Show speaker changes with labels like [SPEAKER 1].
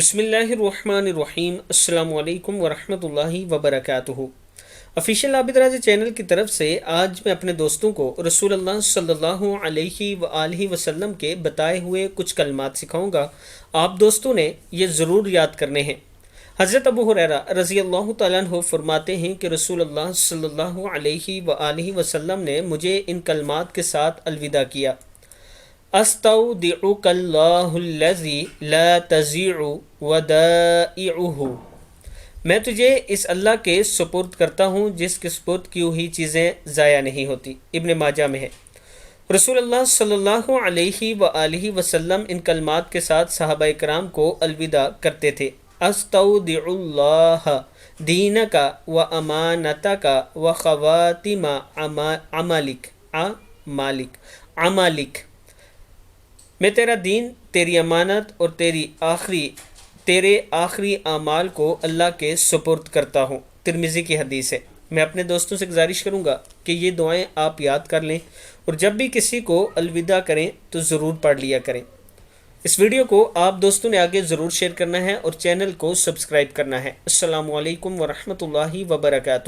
[SPEAKER 1] بسم اللہ الرحمن الرحیم۔ السلام علیکم ورحمۃ اللہ وبرکاتہ۔ آفیشیل عابد راضی چینل کی طرف سے آج میں اپنے دوستوں کو رسول اللہ صلی اللہ علیہ وآلہ وسلم کے بتائے ہوئے کچھ کلمات سکھاؤں گا۔ آپ دوستوں نے یہ ضرور یاد کرنے ہیں۔ حضرت ابو ہریرہ رضی اللہ تعالیٰ عنہ فرماتے ہیں کہ رسول اللہ صلی اللہ علیہ وآلہ وسلم نے مجھے ان کلمات کے ساتھ الوداع کیا: استودعک اللہ الذی لا تضیع ودائعہ، میں تجھے اس اللہ کے سپرد کرتا ہوں جس کے سپرد کی ہوئی چیزیں ضائع نہیں ہوتی۔ ابن ماجہ میں ہے۔ رسول اللہ صلی اللہ علیہ وآلہ وسلم ان کلمات کے ساتھ صحابہ کرام کو الوداع کرتے تھے: استودع اللہ دینک و امانتک و خواتم عمالک، میں تیرا دین، تیری امانت اور تیرے آخری اعمال کو اللہ کے سپرد کرتا ہوں۔ ترمذی کی حدیث ہے۔ میں اپنے دوستوں سے گزارش کروں گا کہ یہ دعائیں آپ یاد کر لیں اور جب بھی کسی کو الوداع کریں تو ضرور پڑھ لیا کریں۔ اس ویڈیو کو آپ دوستوں نے آگے ضرور شیئر کرنا ہے اور چینل کو سبسکرائب کرنا ہے۔ السلام علیکم ورحمۃ اللہ وبرکاتہ۔